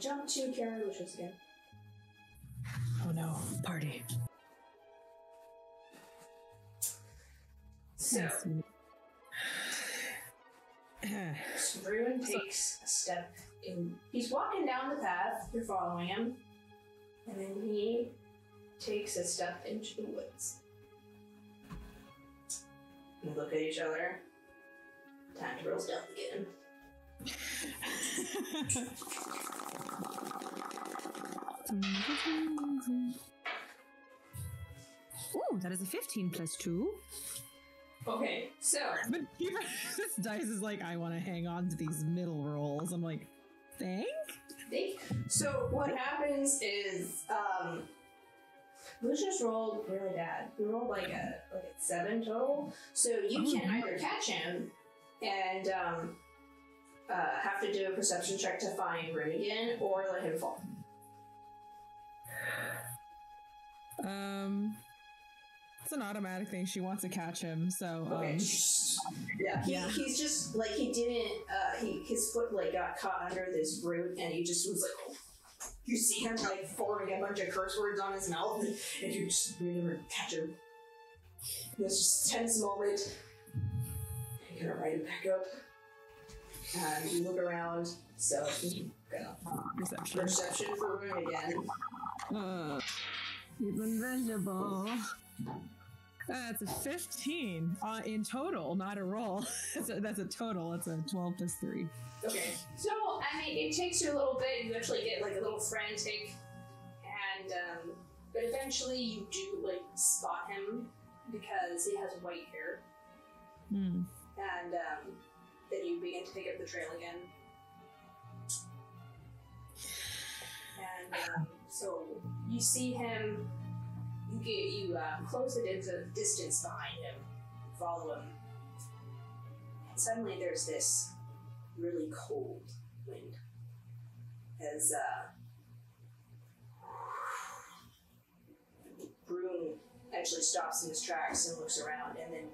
jump to Ciara and Lucious again. Oh no, party. So, Rune takes a step in. He's walking down the path, you're following him, and then he takes a step into the woods. We look at each other. Time to roll stealth again. Ooh, that is a 15 plus 2. Okay, so... But this dice is like, I want to hang on to these middle rolls. I'm like, think? So what happens is, Lucious rolled really bad. He rolled like a 7 total. So you can either catch him and have to do a perception check to find Rune again, or let him fall. It's an automatic thing. She wants to catch him, so okay. He's just like he didn't. His foot like got caught under this root, and he just was like. Oh. You see him like forming a bunch of curse words on his mouth, and you just never catch him. There's just a tense moment. You're gonna write it back up. You look around, so perception for Rune again. He's invisible. That's a 15 in total, not a roll. That's a total. It's a 12 plus 3. Okay. So, I mean, it takes you a little bit. You actually get, like, a little frantic. And, but eventually you do, like, spot him because he has white hair. And, then you begin to pick up the trail again. And, so you see him... You close it into distance behind him, follow him, and suddenly there's this really cold wind as Rune actually stops in his tracks and looks around, and then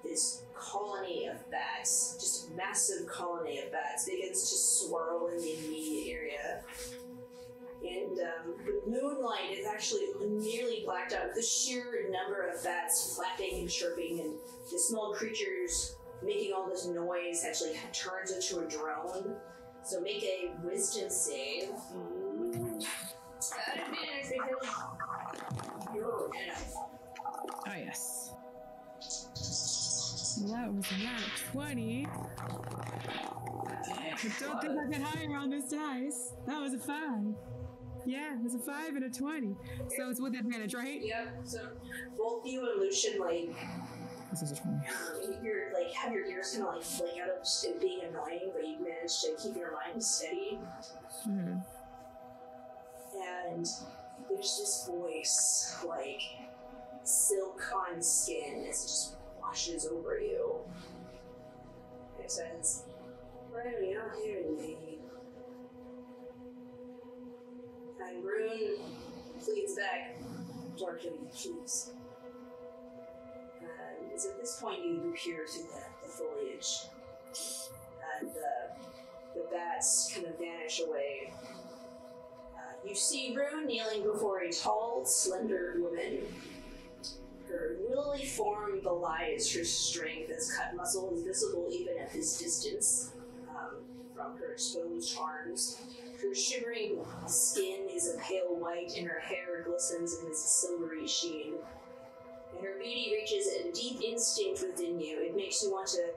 this colony of bats, just a massive colony of bats, begins to swirl in the immediate area. And the moonlight is actually nearly blacked out with the sheer number of bats flapping and chirping, and the small creatures making all this noise actually turns into a drone. So make a wisdom save. At advantage because you're enough. Oh, yes. That was not 20. I don't think I can higher on this dice. That was a 5. Yeah, it was a 5 and a 20. So it's with advantage, right? Yep. So both you and Lucian, like, this is a 20. You're like have your ears kind of like flake out of just it being annoying, but you manage to keep your mind steady. And there's this voice, like silk on skin, as it just washes over you. And it says, "Why are you not hearing me?" And Rune pleads back, "Darken, please." And it's at this point you peer through the foliage, and the bats kind of vanish away. You see Rune kneeling before a tall, slender woman. Her willowy form belies her strength, as cut muscle is visible even at this distance from her exposed arms. Her shivering skin is a pale white, and her hair glistens in this silvery sheen. And her beauty reaches a deep instinct within you. It makes you want to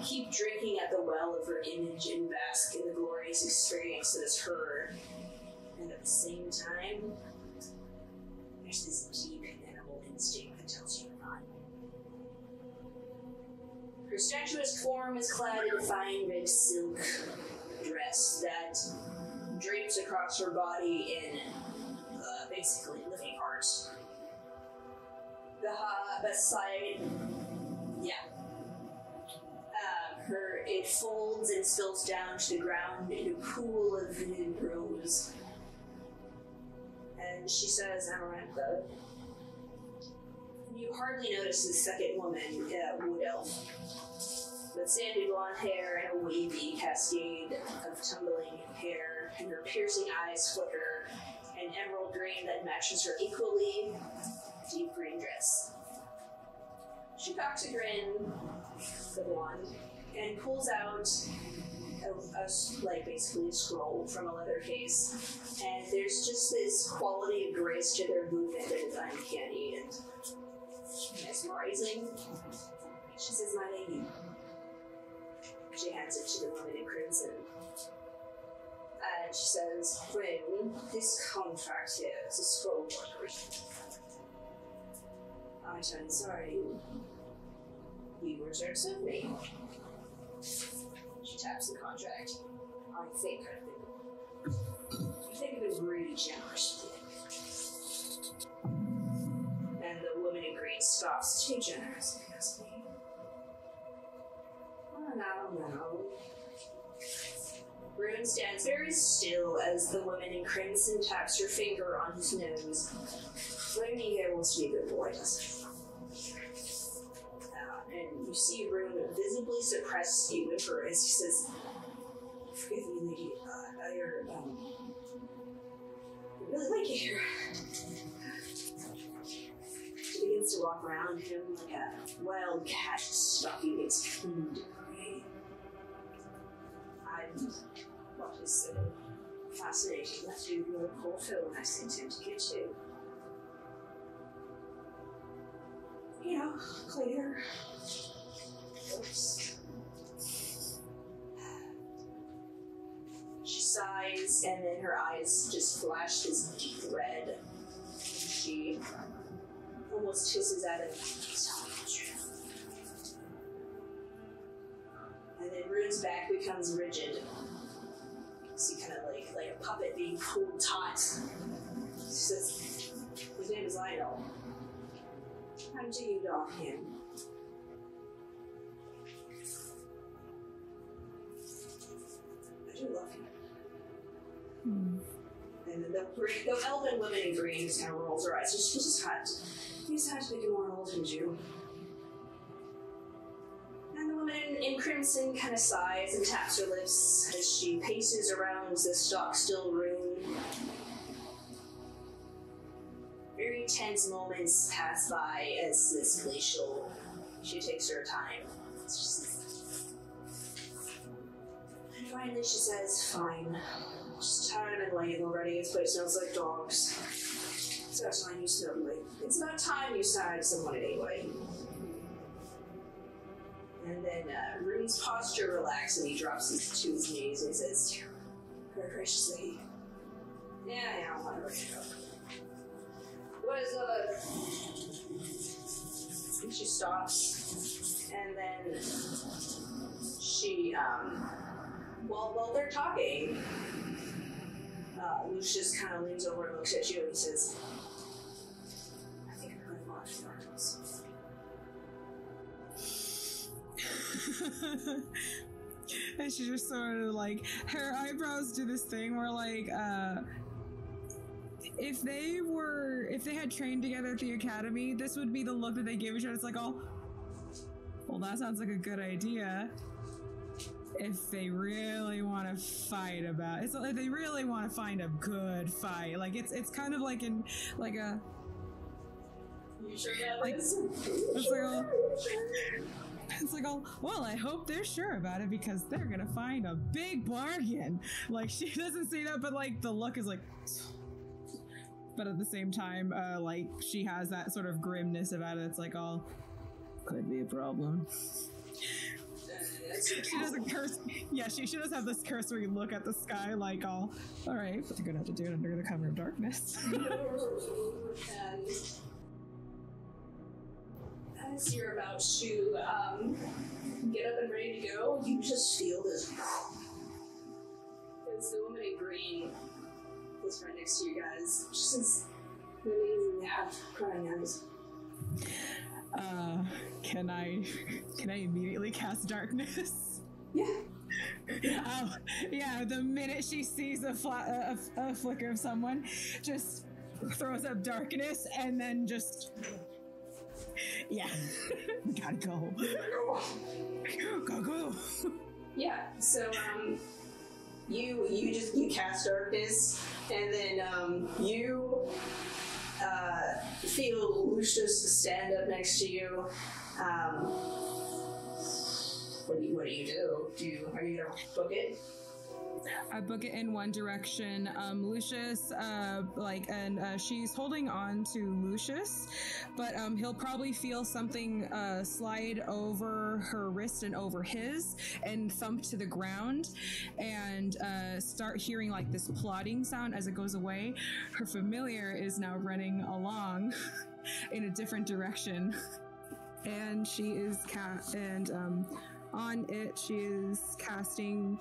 keep drinking at the well of her image and bask in the glorious experience that is her. And at the same time, there's this deep animal instinct that tells you not. Her statuesque form is clad in a fine red silk dress that drapes across her body in basically living heart. Beside, it folds and spills down to the ground in a pool of vivid rose. And she says, "Amarantha." You hardly notice the second woman, Wood Elf, with sandy blonde hair and a wavy cascade of tumbling hair. hair, and her piercing eyes flicker an emerald green that matches her equally deep green dress. She cocks a grin, the blonde, and pulls out basically a scroll from a leather case, and there's just this quality of grace to their movement that is uncanny and mesmerizing. She says, "My lady." She hands it to the woman in crimson. And she says, "Rune, this contract here is a scroll agreement. I'm sorry, you reserve me." She taps the contract. I think I've been really generous with it. And the woman in green stops. Too generous, if you ask me. Oh, no. Rune stands very still as the woman in crimson taps her finger on his nose. Rune here wants to be a good boy, doesn't he? And you see Rune visibly suppress a whimper as he says, "Forgive me, lady, I really like it here." She begins to walk around him like a wild cat stalking its food prey. What is so fascinating that you your poor film I sent him to get to? You know, clear. Oops. She sighs, and then her eyes just flash this deep red. She almost hisses at him. And then Rune's back becomes rigid. See, kind of like a puppet being pulled taut. She says, "His name is Lionel. How do you dock him?" I do love him. And then the elven woman in green just kind of rolls her eyes. She just had to make it more old than you. And the woman in crimson kind of sighs and taps her lips as she paces around the stock-still room. Very tense moments pass by as this glacial. She takes her time. And finally she says, "Fine. Just tired and late already. This place smells like dogs. It's about time you smelled me. It's about time you signed someone anyway." And then Rune's posture relaxes and he drops to his knees and he says, "Very graciously, yeah, I want to break it up. What is And she stops, and then she, while they're talking, Lucious kind of leans over and looks at you and he says, "I think I'm going to watch darkness." And she just sort of like, her eyebrows do this thing where like, if they had trained together at the academy, this would be the look that they give each other. It's like, oh, well, that sounds like a good idea. If they really want to fight about it's like they really want to find a good fight. Like it's kind of like in like a. You sure that like, is? It's like, oh, well, I hope they're sure about it because they're gonna find a big bargain. Like, she doesn't see that, but like the look is like. But at the same time, like she has that sort of grimness about it. It's like, oh, could be a problem. She doesn't curse. Yeah, she does have this cursory look at the sky, like, all right, but they're gonna have to do it under the cover of darkness. And as you're about to get up and ready to go, you just feel this. It's the woman in green is right next to you guys. She says, "Amazing to have crying eyes." Can I immediately cast darkness? Yeah. Oh, yeah, the minute she sees a flicker of someone, just throws up darkness and then just... Yeah. We gotta go. Go. Yeah, so, you cast darkness, and then you feel Lucious stand up next to you. What do you do? Are you gonna book it? I book it in one direction. Lucius, she's holding on to Lucius, but he'll probably feel something slide over her wrist and over his and thump to the ground and start hearing like this plodding sound as it goes away. Her familiar is now running along in a different direction, and she is on it, she is casting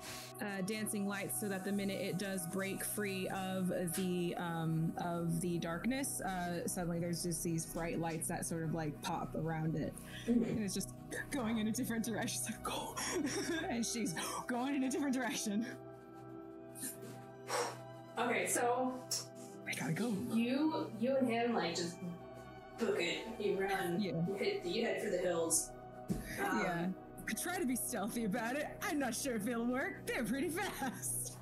dancing lights so that the minute it does break free of the darkness, suddenly there's just these bright lights that sort of like pop around it, and it's just going in a different direction. She's like, go, and she's going in a different direction. Okay, so I gotta go. You and him like just book it. You run. Yeah. You head for the hills. Yeah. I try to be stealthy about it. I'm not sure if it'll work. They're pretty fast.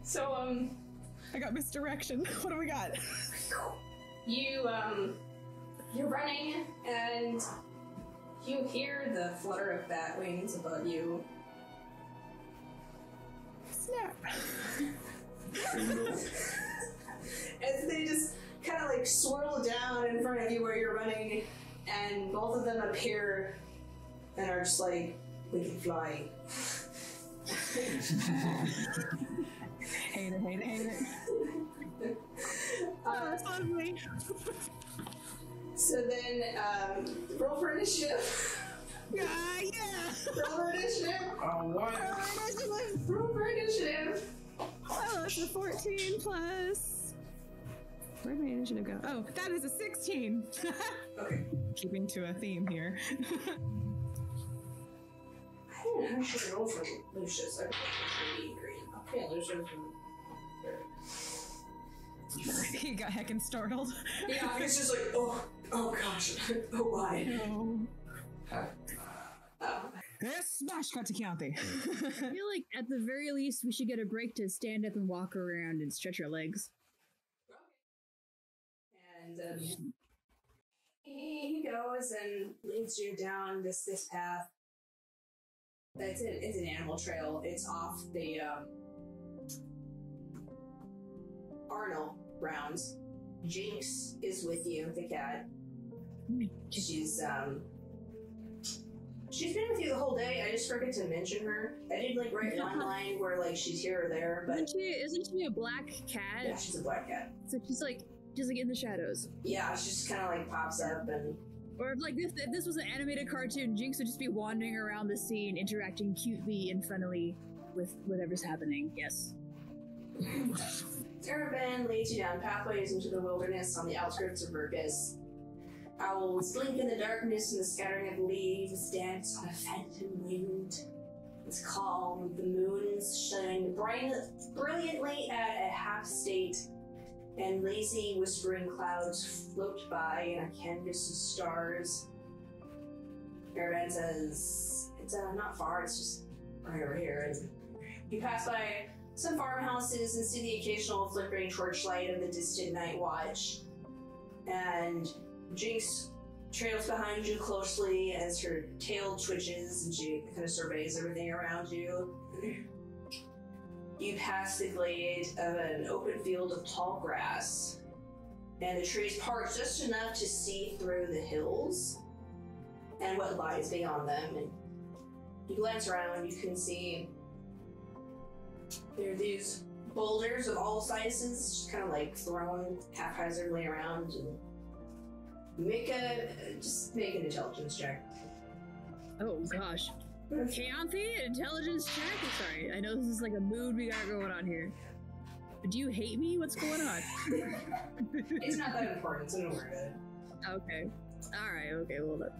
So, I got misdirection. What do we got? You're running, and you hear the flutter of bat wings above you. Snap. As they just kind of like swirl down in front of you where you're running, and both of them appear and are just like, we can fly. Hate it. That's lovely. So then, roll for initiative. Yeah. Roll for initiative. What? Roll for initiative. Oh, that's a 14 plus. Where'd my initiative go? Oh, that is a 16. Okay. Keeping to a theme here. I don't know how should I roll for Lucius. I think green. Okay, Lucius. He got heckin' startled. Yeah, he's just like, oh gosh, oh why? No. Smash cut to Keyanthi. I feel like at the very least we should get a break to stand up and walk around and stretch our legs. And he goes and leads you down this path. It's an animal trail. It's off the Arnold rounds. Jinx is with you, the cat. She's been with you the whole day. I just forget to mention her. I did like write one line where like she's here or there, but isn't she a black cat? Yeah, she's a black cat. So she's like in the shadows. Yeah, she just kind of like pops up and. Or if like if this was an animated cartoon, Jinx would just be wandering around the scene, interacting cutely and funnily with whatever's happening. Yes. Eravan leads you down pathways into the wilderness on the outskirts of Burgess. Owls blink in the darkness and the scattering of leaves dance on a phantom wind. It's calm, the moons shine brilliantly at a half-state, and lazy, whispering clouds float by in a canvas of stars. Eravan says, it's not far, it's just right over here. And you pass by some farmhouses and see the occasional flickering torchlight of the distant night watch. And Jinx trails behind you closely as her tail twitches and she kind of surveys everything around you. You pass the glade of an open field of tall grass, and the trees part just enough to see through the hills and what lies beyond them. And you glance around, you can see there are these boulders of all sizes, just kind of like thrown haphazardly around. And just make an intelligence check. Oh gosh. Keyanthi, intelligence check? Sorry, I know this is like a mood we got going on here. But do you hate me? What's going on? It's not that important, so don't worry about it. Okay. Alright, okay, well then.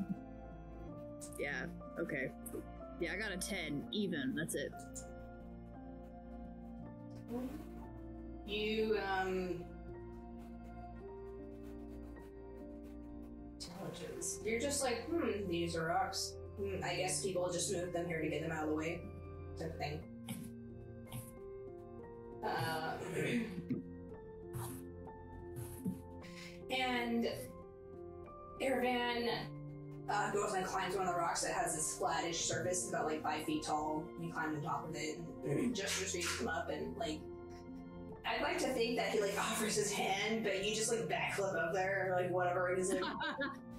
Yeah, okay. Yeah, I got a 10, even, that's it. You, intelligence. You're just like, these are rocks. I guess people just moved them here to get them out of the way, type of thing. Eravan goes and climbs one of the rocks that has this flattish surface, about like 5 feet tall. And he climbs on top of it and just reaches him up and like. I'd like to think that he like offers his hand, but you just like backflip up there or like whatever it is. Like,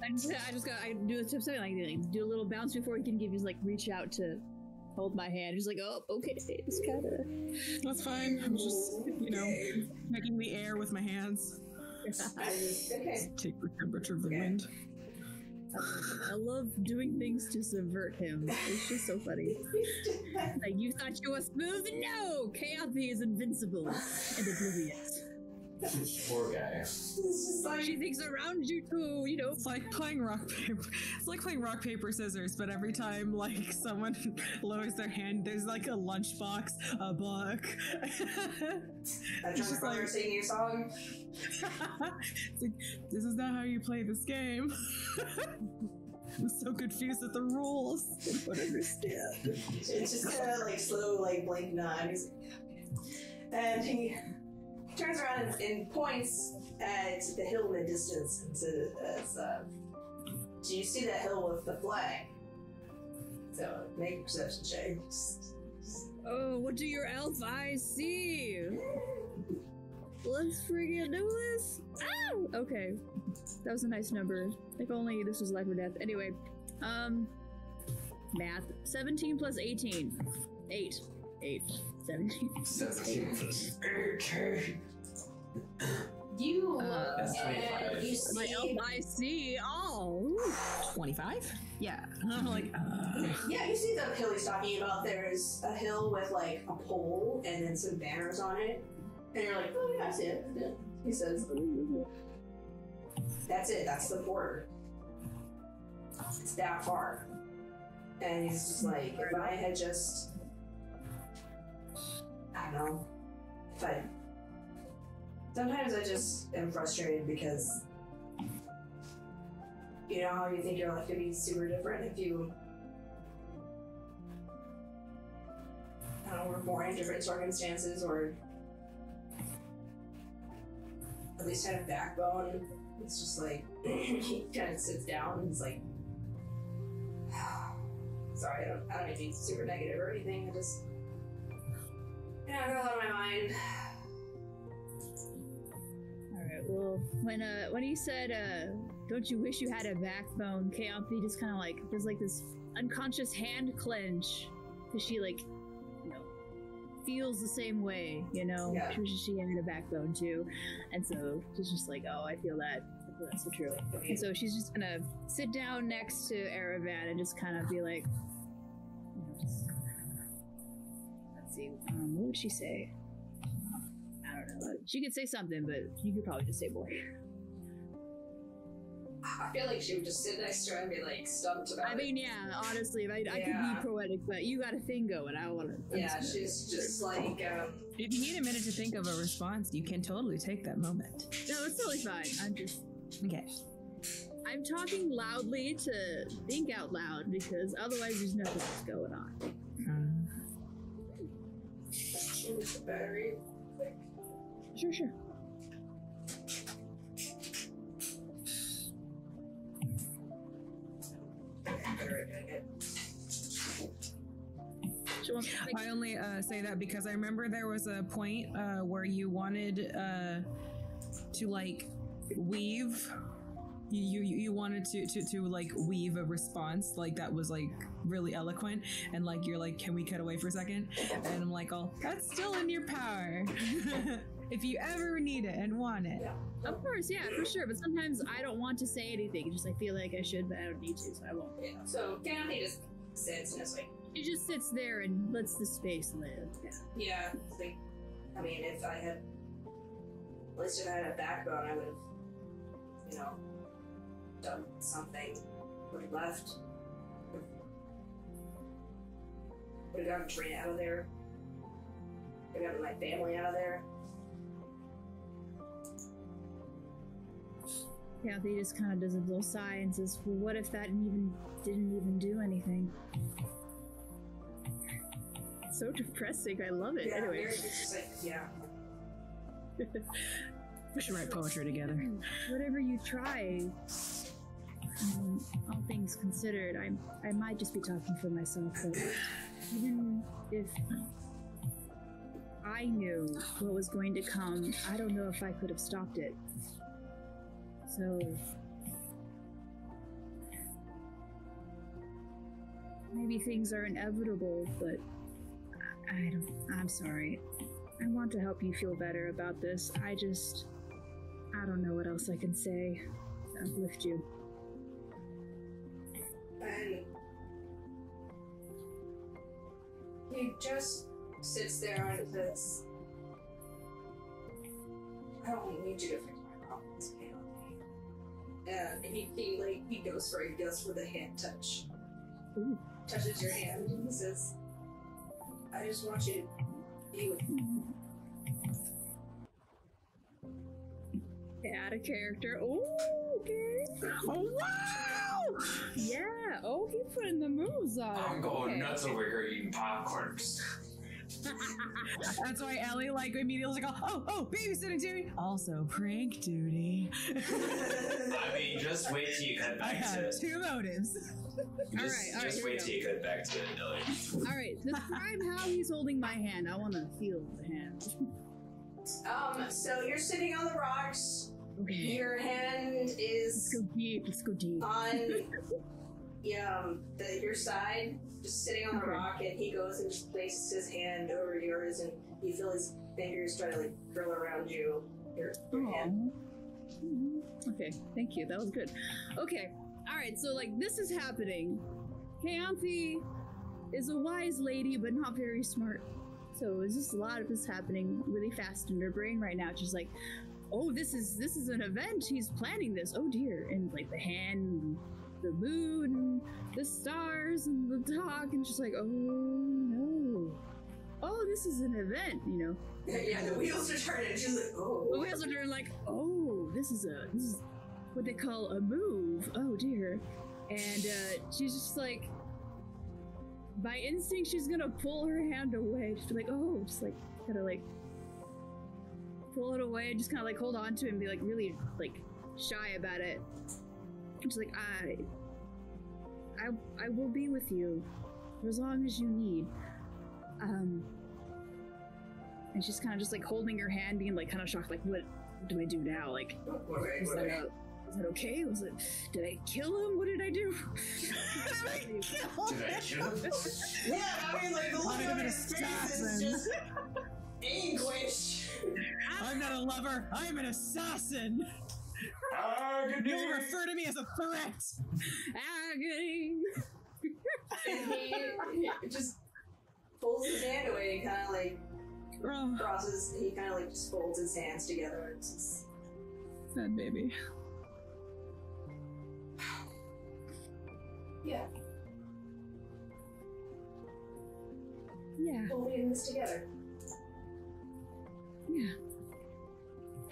I do something like do a little bounce before he can give you like reach out to hold my hand. He's like, oh, okay, it's kind of. That's fine. I'm just, making the air with my hands. okay. Take the temperature of the wind. I love doing things to subvert him. It's just so funny. Like, you thought you were smooth? No! Keyanthi is invincible and oblivious. Poor guy. It's just like, She thinks around you too, It's like playing rock paper. It's like playing rock paper scissors, but every time like someone lowers their hand, there's like a lunchbox, a book. that drunk brother singing your song. It's like, this is not how you play this game. I'm so confused with the rules. I don't understand. It's just kind of like slow, like blink nod. And he turns around and points at the hill in the distance and says, do you see that hill with the flag? So make a perception check. Oh, what do your elf eyes see? Let's freaking do this! Ow! Okay. That was a nice number. If only this was life or death. Anyway, math. 17 plus 18. 8. 17. 17. Okay. You look That's and 25. you My elf see. eyes see. Oh! 25? Yeah. I'm like, Yeah, you see the hill he's talking about. There's a hill with like a pole and then some banners on it. And you're like, oh yeah, I see it. Yeah. He says, that's it, that's the border. It's that far. And he's just like, if I had just, I don't know, sometimes I just am frustrated because, you know how you think your life could be super different if you, I don't know, were born in different circumstances or at least had a backbone. It's just like, he kind of sits down and he's like, sorry, I don't mean to be super negative or anything. I just, I got a lot on my mind. Alright, well, when he said, don't you wish you had a backbone, Keyanthi just kind of like, does like this unconscious hand clench. Because she like, feels the same way, Yeah. She had a backbone too. And so she's just like, oh, I feel that. That's so true. And so she's just gonna sit down next to Eravan and just kind of be like, let's see, what would she say? I don't know. She could say something, but you could probably just say more. I feel like she would just sit next to her and be like stumped about I mean, yeah, honestly, I could be poetic, but you got a thing going. I want to. Yeah, she's just like, if you need a minute to think of a response, you can totally take that moment. No, it's totally fine. I'm just. Okay. I'm talking loudly to think out loud because otherwise there's nothing else going on. Change the battery. Sure. I only say that because I remember there was a point where you wanted to like weave. You wanted to like weave a response like that was like really eloquent, and like you're like, can we cut away for a second? And I'm like, oh, that's still in your power. If you ever need it and want it. Yeah. Of course, yeah, for sure. But sometimes I don't want to say anything. Just I feel like I should, but I don't need to, so I won't. Yeah. So Keyanthi just sits and is like, She just sits there and lets the space live. yeah. It's like, I mean, if I had, at least if I had a backbone, I would have, done something. Would have left. Would have gotten Trina out of there. Would have gotten my family out of there. Yeah, he just kind of does a little sigh and says, well, what if that didn't even do anything? It's so depressing. I love it. Yeah, Anyway. it's just like, yeah. We should write poetry together. Whatever you try, All things considered, I might just be talking for myself, but even if I knew what was going to come, I don't know if I could have stopped it. So maybe things are inevitable, but I'm sorry. I want to help you feel better about this. I don't know what else I can say to uplift you. And he just sits there and says, I don't need you to fix my problems, Keyanthi. And he goes for the hand touch. Ooh. Touches your hand and he says, I just want you to be with me. Out of character. Oh, okay. Oh, wow! Yeah. Oh, he's putting the moves on. I'm going Okay. nuts over here eating popcorn. That's why Ellie immediately was like, oh, babysitting duty. Also prank duty. I mean, just wait till you cut I back have to. two motives. Just here we wait go. till you cut back to Ellie. All right, describe how he's holding my hand. I want to feel the hand. So you're sitting on the rocks. Okay. Your hand is Let's go deep. Let's go deep. on your side, just sitting on the Okay. rock, and he goes and just places his hand over yours, and you feel his fingers try to curl around your hand. Aw. Okay, thank you. That was good. Okay, all right. So this is happening. Keyanthi is a wise lady, but not very smart. So it's just a lot of this happening really fast in her brain right now. She's like, "Oh, this is an event. He's planning this. Oh dear!" And the hand, the moon, the stars, and the dog, and she's like, "Oh no! Oh, this is an event." Yeah, the wheels are turning. She's like, The oh. wheels are turning oh, this is what they call a move. Oh dear. And she's just by instinct, she's gonna pull her hand away. She's like, oh, just kind of pull it away, just kind of hold on to it and be really shy about it. And she's like, I will be with you for as long as you need. And she's kind of just holding her hand, being kind of shocked, what do I do now? Is that okay? Did I kill him? What did I do? Did I kill him? Yeah, I mean, the look I'm on an his face assassin. is just anguish. I'm not a lover. I'm an assassin. Agony! You'll refer to me as a threat. Agony. And he just pulls his hand away and kind of crosses. He kind of just folds his hands together. And just, Sad baby. yeah, Yeah. holding this together. Yeah.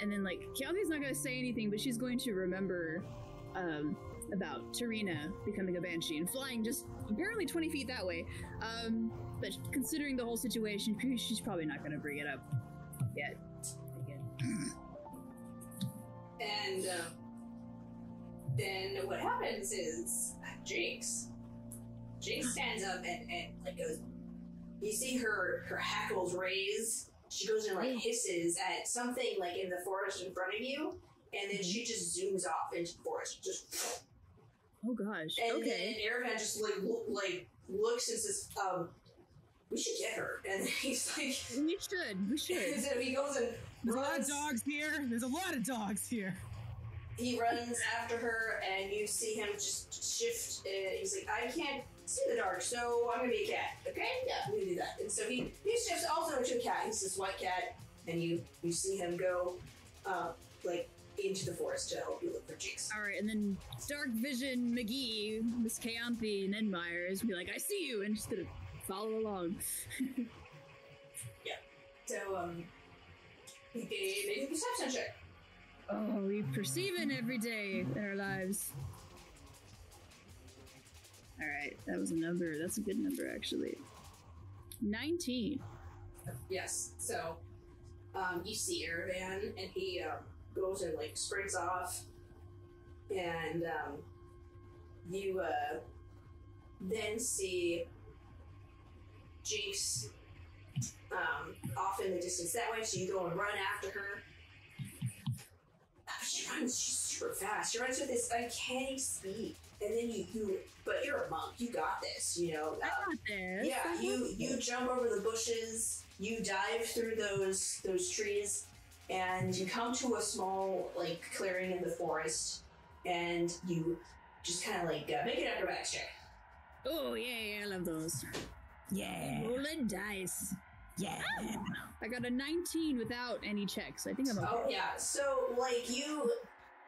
And then Keyanti's not gonna say anything, but she's going to remember about Tarina becoming a banshee and flying just apparently 20 feet that way. But considering the whole situation, she's probably not gonna bring it up yet. Again. And then what happens is Jinx stands up and goes. You see her hackles raise. She goes and hisses at something in the forest in front of you, and then she just zooms off into the forest. Just. Oh gosh. And Okay. then Eravan just looks and says, "We should get her." And he's like, We should. so he goes and There's a lot of runs. dogs here. There's a lot of dogs here. He runs after her, and you see him just shift. He's like, "I can't see the dark, so I'm gonna be a cat." Okay, yeah, I'm gonna do that. And so he shifts also into a cat. He's this white cat, and you see him go into the forest to help you look for Jinx. All right, and then Dark Vision McGee, Miss Keyanthi, and Enmire is be like, "I see you," and just gonna follow along. Yeah. So make a perception check. Oh, we perceive it every day in our lives. All right, that was a number. That's a good number, actually. 19. Yes. So you see Eravan, and he goes and sprints off, and you then see Jinx off in the distance that way, so you go and run after her. She's super fast. She runs with this uncanny speed, and then but you're a monk. You got this, you know. I got this. Yeah, you jump over the bushes. You dive through those trees, and you come to a small clearing in the forest, and you just kind of make an acrobatics check. Oh yeah, I love those. Yeah. Rolling dice. Yeah. I got a 19 without any checks. I think I'm okay. Oh yeah, so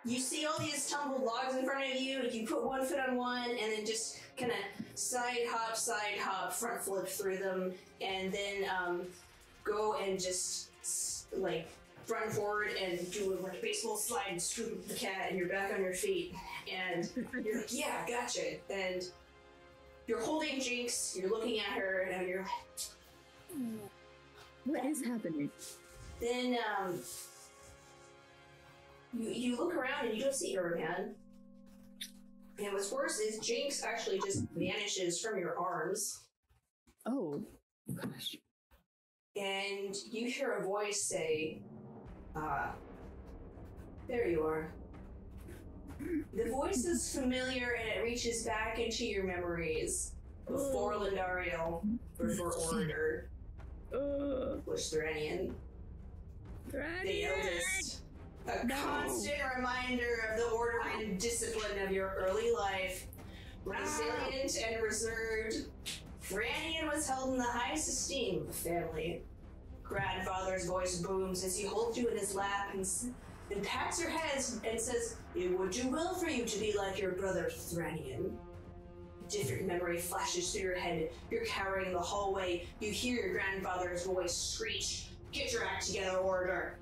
you see all these tumbled logs in front of you. You put one foot on one, and then just kind of side hop, front flip through them, and then go and just run forward and do a baseball slide and scoop the cat, and you're back on your feet, and you're like, yeah, gotcha. And you're holding Jinx. You're looking at her, and you're like, what is happening? then you look around and you don't see her again. And what's worse is Jinx actually just vanishes from your arms. Oh, gosh. And you hear a voice say, there you are. The voice is familiar and it reaches back into your memories before Lindario, before Orator, was Thranien, the eldest. A constant reminder of the order and discipline of your early life. Resilient and reserved, Thranien was held in the highest esteem of the family. Grandfather's voice booms as he holds you in his lap and pats your head and says, "It would do well for you to be like your brother Thranien." A different memory flashes through your head. You're cowering in the hallway. You hear your grandfather's voice screech, "Get your act together, Orator."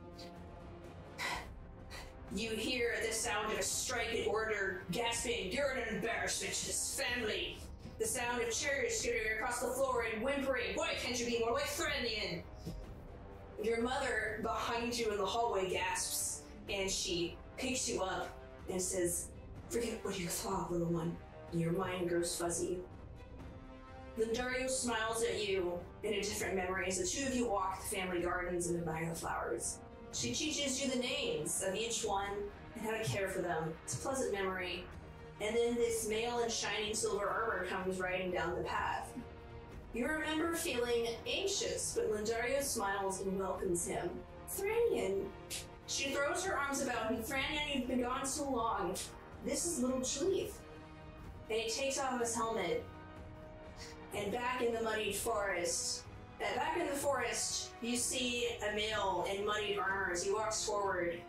You hear the sound of a strike at Orator gasping, "You're an embarrassment to this family." The sound of chairs skittering across the floor and whimpering, "Why can't you be more like Thranien?" Your mother behind you in the hallway gasps, and she picks you up and says, "Forget what you thought, little one." And your mind grows fuzzy. Lindario smiles at you in a different memory as the two of you walk the family gardens and admire the flowers. She teaches you the names of each one and how to care for them. It's a pleasant memory. And then this male in shining silver armor comes riding down the path. You remember feeling anxious, but Lindario smiles and welcomes him. "Thranien." She throws her arms about him. "Thranien, you've been gone so long. This is little Julith." And he takes off his helmet. And back in the muddied forest, you see a male in muddied armor as he walks forward.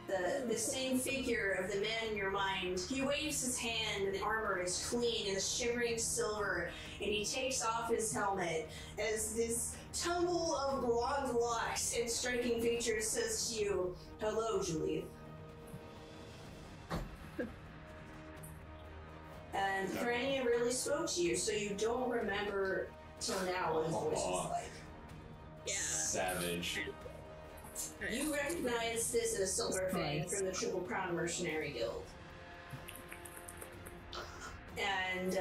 The same figure of the man in your mind. He waves his hand and the armor is clean in the shimmering silver, and he takes off his helmet as this tumble of blonde locks and striking features says to you, "Hello, Julie." And Thranien really spoke to you, so you don't remember till now what his voice was like. Yeah. Savage. You recognize this as Silver Fang from the Triple Crown Mercenary Guild. And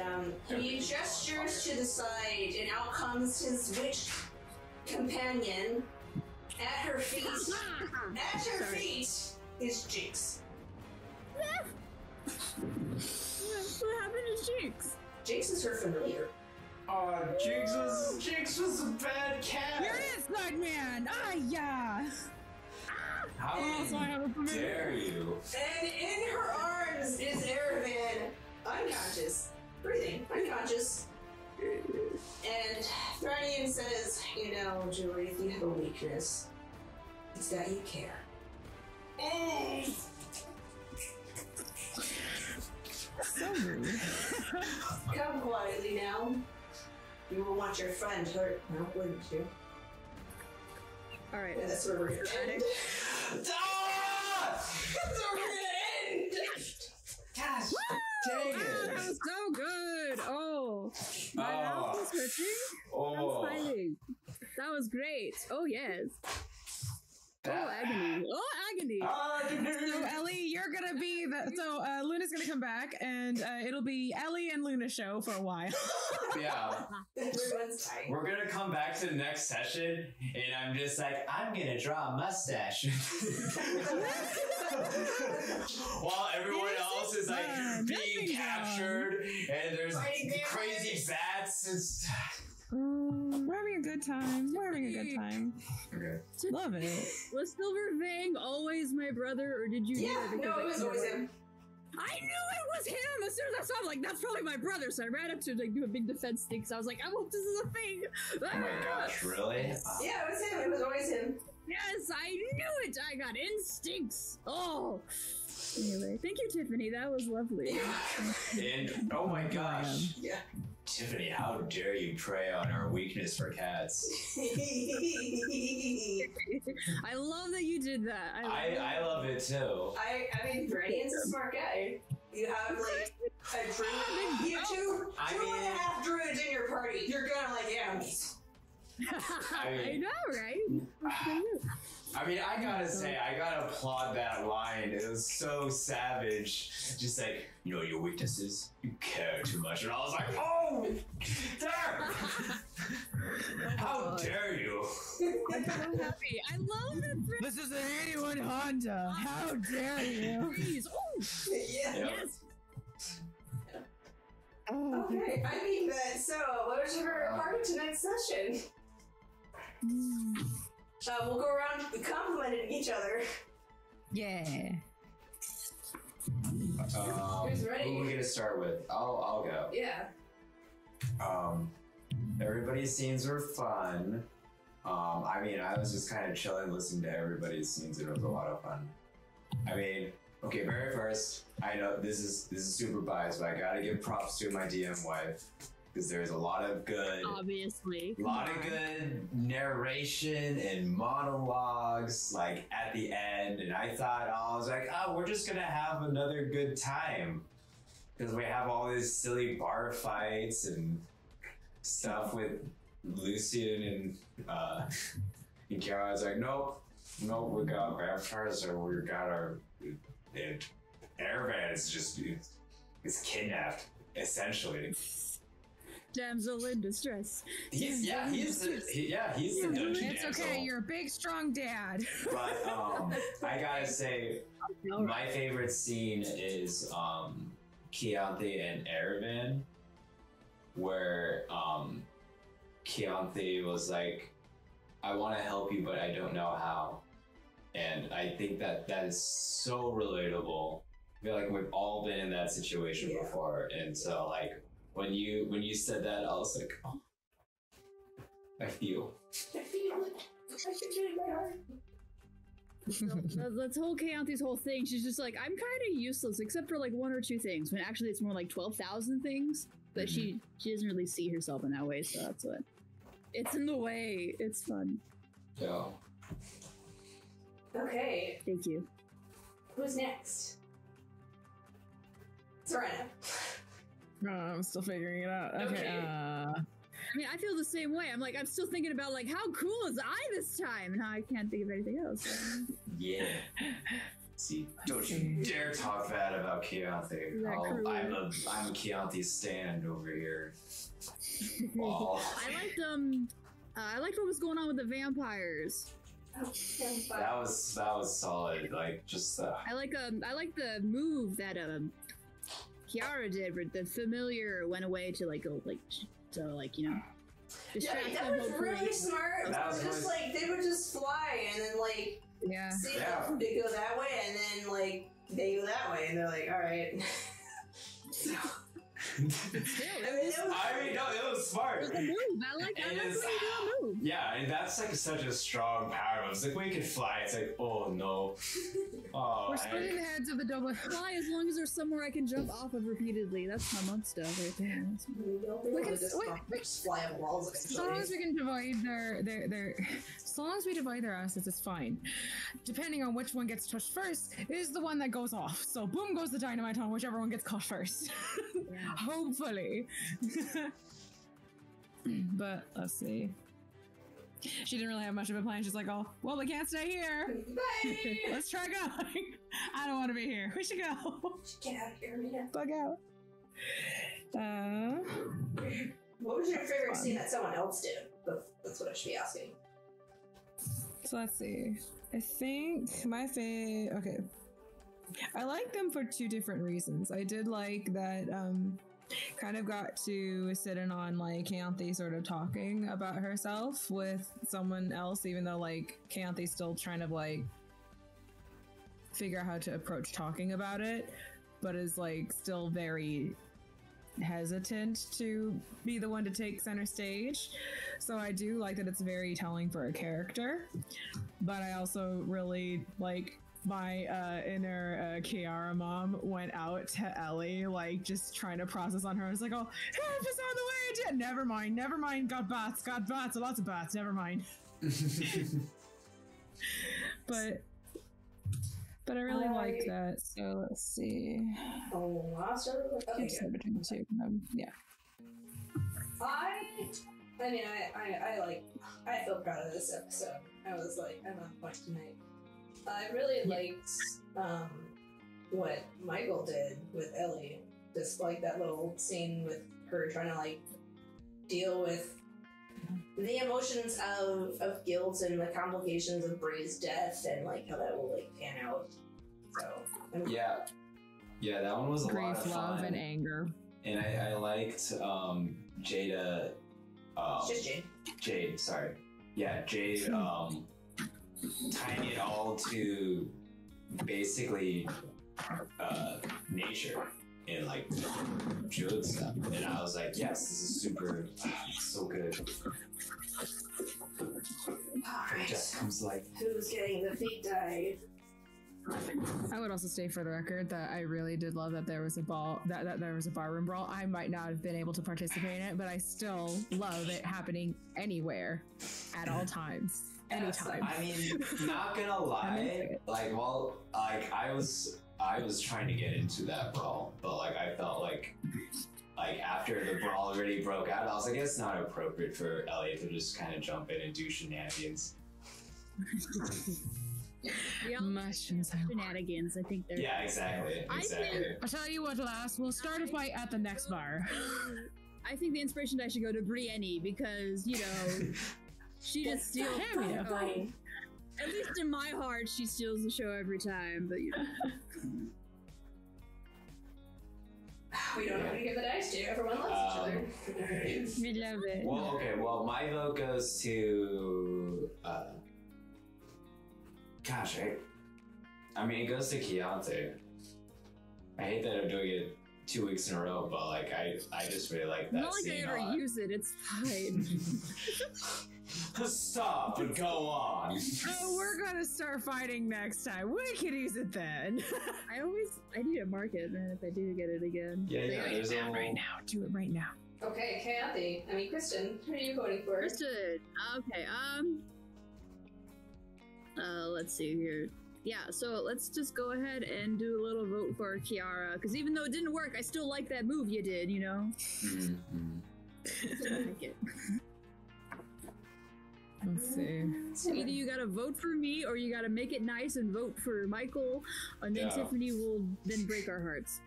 he gestures to the side, and out comes his witch companion. At her feet is Jinx. What happened to Jinx? Jinx is her familiar. Jinx was a bad cat. Here it is, Nightman! Ah, yeah! How So I have a familiar. dare you? And in her arms is Eravan, unconscious, breathing, unconscious. And Thranien says, "You know, Julie, you have a weakness. It's that you care." So rude. Come quietly now. You will want your friend hurt now, wouldn't you? Alright. And that's where we're gonna end. That's where we're gonna end! Gosh, dang That it! was so good! Oh! My mouth is hurting. I'm Oh, smiling. That was great. Oh, yes. agony. Oh, agony. So Ellie, you're gonna be Luna's gonna come back, and it'll be Ellie and Luna show for a while. Yeah. Everyone's tight. We're gonna come back to the next session, and I'm just like, I'm gonna draw a mustache. While everyone else is like being captured, and there's crazy bats. We're having a good time. Okay. Love it. Was Silver Fang always my brother, or did you? Yeah, no, it was always him. I knew it was him as soon as I saw him. Like, that's probably my brother. So I ran up to him, like, do a big defense thing. So I was like, I hope this is a thing. Oh my gosh, really? Yeah, it was him. It was always him. Yes, I knew it. I got instincts. Oh. Anyway, thank you, Tiffany. That was lovely. And oh my gosh. Yeah. Tiffany, how dare you prey on our weakness for cats? I love that you did that. I love it too. I mean, Brandon's a smart guy. You have like a druid. You have two and a half druids in your party. You're gonna like enemies. I know, right? I mean, I gotta say, I gotta applaud that line. It was so savage. Just like, you know, your weaknesses, you care too much. And I was like, oh, there! How dare you? I'm so happy. I love that. This is an 81 Honda. How dare you? Please. Oh, Yeah. yes. Okay, I mean that. So, what was your favorite part of tonight's session? We'll go around complimenting each other. Yeah. Who's ready? Who are we gonna start with? I'll go. Yeah. Everybody's scenes were fun. I mean, I was just kind of chilling, listening to everybody's scenes, and it was a lot of fun. I mean, okay, very first, I know this is super biased, but I gotta give props to my DM wife. Because there's a lot of good, Obviously. narration and monologues like at the end, and I was like, oh, we're just gonna have another good time because we have all these silly bar fights and stuff with Lucian and Ciara. I was like, nope, we got vampires, or we got our Eravan is kidnapped essentially. Damsel in distress. He's the dungeon It's damsel. okay, you're a big, strong dad. But I gotta say, my favorite scene is Keyanthi and Eravan, where Keyanthi was like, I want to help you, but I don't know how. And I think that is so relatable. I feel like we've all been in that situation before, and so like, when you said that, I was like, oh, I feel it. I feel it in my heart. That's whole Kayanthi's whole thing. She's just like, I'm kind of useless, except for like one or two things. When actually it's more like 12,000 things. But she doesn't really see herself in that way. So that's what. It's in the way. It's fun. Yeah. Okay. Thank you. Who's next? Serena. I'm still figuring it out. Okay. I mean, I feel the same way. I'm like, I'm still thinking about like, how cool is I this time? And now I can't think of anything else. Yeah. See, don't you dare talk bad about Keyanthi. I'm a Keyanthi stand over here. Oh. I liked what was going on with the vampires. That was solid. Like just. I like the move that Ciara did, where the familiar went away to like go you know. Yeah, that was really smart. They would just fly and then like see them to go that way, and then like they go that way, and they're like, all right. It was smart. It was a move. I like that. That's what you do a move. Yeah, and that's like such a strong power. It's like when you can fly, it's like, oh no. Oh, we're splitting the heads of the double. Fly as long as there's somewhere I can jump off of repeatedly. That's my monk stuff right there. We can just fly up walls. As long as we can divide their as long as we divide their assets, it's fine. Depending on which one gets touched first is the one that goes off. So boom goes the dynamite on whichever one gets caught first. Hopefully. But let's see. She didn't really have much of a plan. She's like, oh, well, we can't stay here. Bye! Let's try going. I don't want to be here. We should go. Get out of here, Rita. Bug out. What was your favorite scene that someone else did? That's what I should be asking. So let's see. I think my favorite. Okay. I like them for two different reasons. I did like that kind of got to sit in on like Keyanthi sort of talking about herself with someone else, even though like Keyanti's still trying to like figure out how to approach talking about it, but is like still very hesitant to be the one to take center stage. So I do like that it's very telling for a character, but I also really like my inner Ciara mom went out to Ellie, like just trying to process on her. It's like, oh, help is on the way. Never mind. Got bats, lots of bats. Never mind. But I really like that. So let's see. Oh, I'll start with okay. Between the two. Yeah. I mean, I feel proud of this episode. I was like, I'm on point tonight. I really liked what Michael did with Ellie. Just like that little scene with her trying to like deal with the emotions of guilt and the complications of Bray's death and like how that will like pan out. So yeah, that one was a lot of grief, fun. love, and anger. And I liked Jada. It's just Jade. Jade, sorry. Yeah, Jade. Tying it all to basically nature and like druid stuff, and I was like, yes, this is super, so good. Alright. Just comes like, Who's getting the feet dyed? I would also state for the record that I really did love that there was a that there was a barroom brawl. I might not have been able to participate in it, but I still love it happening anywhere at all times. Anytime. I mean, not gonna lie, I was trying to get into that brawl, but like I felt like after the brawl already broke out, I was like, it's not appropriate for Elliot to just kind of jump in and do shenanigans. Shenanigans, I think they're. Yeah, exactly. I'll tell you what, lass, we'll start a fight at the next bar. I think the inspiration dice should go to Brienne because, you know, she just steals. At least in my heart, she steals the show every time, but you know. We don't know who to give the dice to. Everyone loves each other. We love it. Well, okay, well, my vote goes to, gosh, I mean, it goes to Keyanthi. I hate that I'm doing it 2 weeks in a row, but like, I just really like that Not like scene I ever use it, it's fine. Stop and go on. Oh, we're gonna start fighting next time. We can use it then. I need to mark it, man, if I do get it again. Yeah, there's a right now. Do it right now. Okay, Kristen, who are you voting for? Kristen, okay, let's see here. Yeah, so let's just go ahead and do a little vote for Ciara, because even though it didn't work, I still like that move you did, you know? I like it. Let's see. So either you gotta vote for me, or you gotta make it nice and vote for Michael, and then Tiffany will then break our hearts.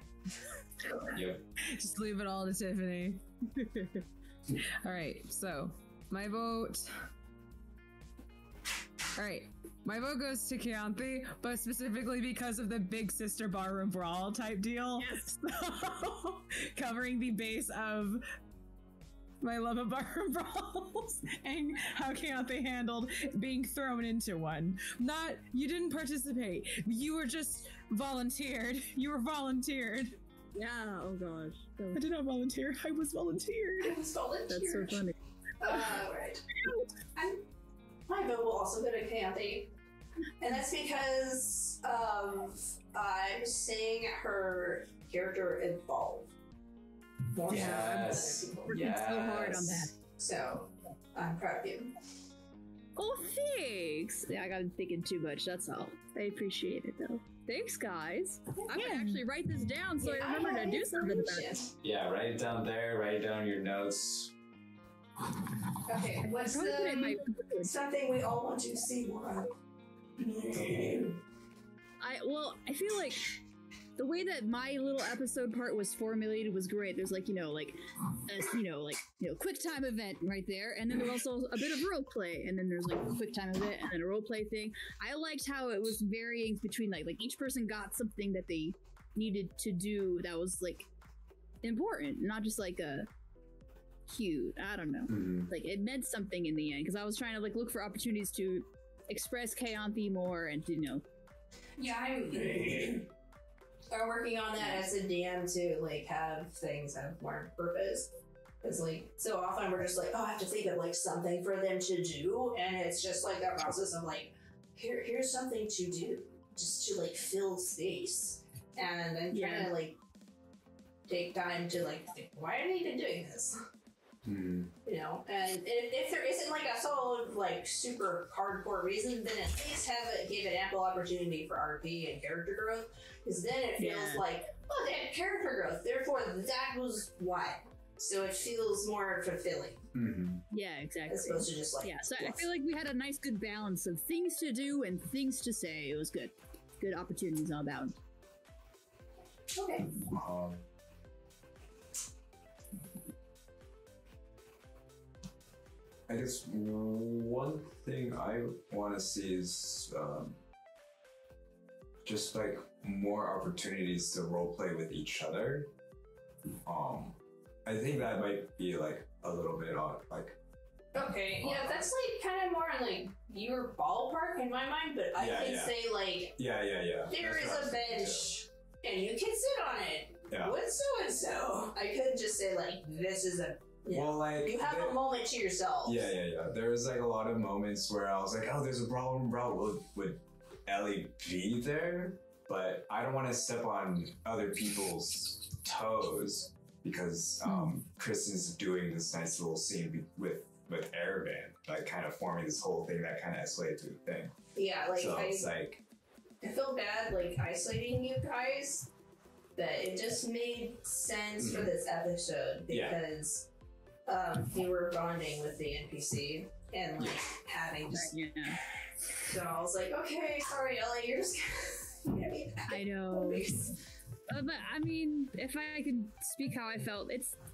Yep. Just leave it all to Tiffany. Alright, so my vote. Alright. My vote goes to Keyanthi, but specifically because of the big sister barroom brawl type deal. Yes. So, covering the base of my love of barroom brawls and how Keyanthi handled being thrown into one. You didn't participate. You were just volunteered. You were volunteered. Yeah, oh gosh. I did not volunteer. I was volunteered. That's so funny. Right. My vote will also go to Keyanthi. And that's because I'm seeing her character evolve. More Yes. so than Working so hard on that. So, I'm proud of you. Oh, thanks! Yeah, I got thinking too much, that's all. I appreciate it, though. Thanks, guys. I'm gonna actually write this down so I remember to do something about it. Yeah, write it down there, write down your notes. Okay, what's Probably put it in my something we all want to see more of? I feel like the way that my little episode part was formulated was great. There's like, quick time event right there. And then there's also a bit of role play. And then there's like a quick time event and then a role play thing. I liked how it was varying between like each person got something that they needed to do that was like important, not just like a cute. I don't know. Mm-hmm. Like it meant something in the end because I was trying to like look for opportunities to express Keyanthi more and to Yeah, I'm working on that as a DM to like have things have more purpose. Because like so often we're just like, oh, I have to think of like something for them to do, and it's just like that process of like, here's something to do, just to like fill space, and I'm trying to like take time to like think, why are they even doing this? Mm-hmm. You know, and if there isn't like a solid, like super hardcore reason, then at least give it ample opportunity for RP and character growth, because then it feels like, oh, they had character growth, therefore that was why. So it feels more fulfilling. Mm-hmm. Yeah, exactly. As opposed to just like so I feel like we had a nice good balance of things to do and things to say. It was good. Good opportunities all about. Okay. I guess one thing I want to see is just like more opportunities to roleplay with each other. I think that might be like a little bit on like. Okay, yeah, that's like kind of more like your ballpark in my mind, but I can say like, there is a bench and you can sit on it with so and so. I couldn't just say like, this is a. Well, like you have a moment to yourself. Yeah. There was like a lot of moments where I was like, oh, there's a problem, bro. Would Ellie be there? But I don't want to step on other people's toes because Chris is doing this nice little scene with Eravan, like kind of forming this whole thing that kind of escalated to a thing. Yeah, like so it's like I feel bad like isolating you guys, but it just made sense for this episode because. We were bonding with the NPC and like having just. So I was like, okay, sorry, Ellie, you're just. I know. But I mean, if I could speak how I felt,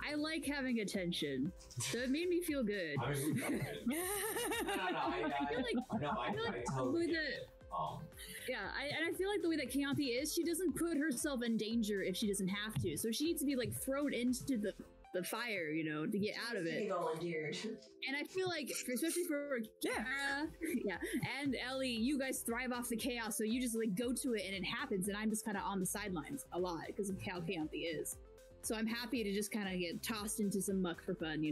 I like having attention, so it made me feel good. I mean, I feel like totally and I feel like the way that Keyanthi is, she doesn't put herself in danger if she doesn't have to. So she needs to be like thrown into the fire, to get out of it. Volunteered. And I feel like, especially for Ciara, and Ellie, you guys thrive off the chaos, so you just like go to it and it happens, and I'm just kind of on the sidelines a lot because of how Keyanthi is. So I'm happy to just kind of get tossed into some muck for fun,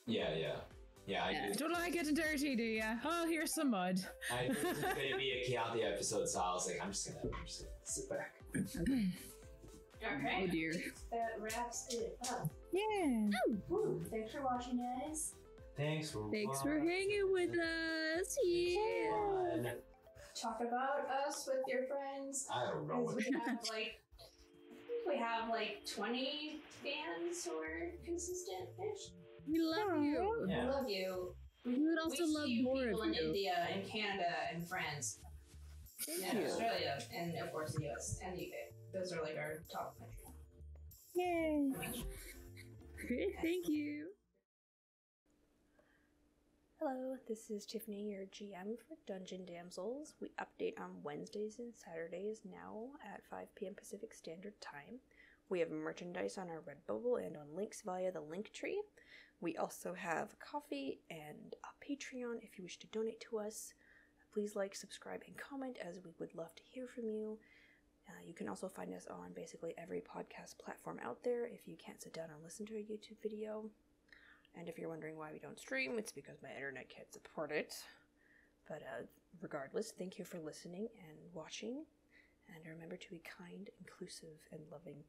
Yeah, I do. Don't like getting dirty, do ya? Oh, here's some mud. I knew it was going to be a Keyanthi episode, so I was like, I'm just gonna sit back. Okay. Oh dear. That wraps it up. Yeah. Ooh, thanks for watching, guys. Thanks for hanging with us. Yeah. Talk about us with your friends. I don't know. We have like 20 fans who are consistent-ish. We love you. Yeah. We love you. We would also love more people of in you. India and Canada and France. Thank and you. Australia and of course the US and the UK. Those are like our top countries. Yay. Great, thank you. Hello, this is Tiffany, your GM for Dungeon Damsels. We update on Wednesdays and Saturdays now at 5 p.m. Pacific Standard Time. We have merchandise on our Redbubble and on links via the Linktree. We also have coffee and a Patreon if you wish to donate to us. Please like, subscribe, and comment as we would love to hear from you. You can also find us on basically every podcast platform out there if you can't sit down and listen to a YouTube video. And if you're wondering why we don't stream, it's because my internet can't support it. But regardless, thank you for listening and watching. And remember to be kind, inclusive, and loving.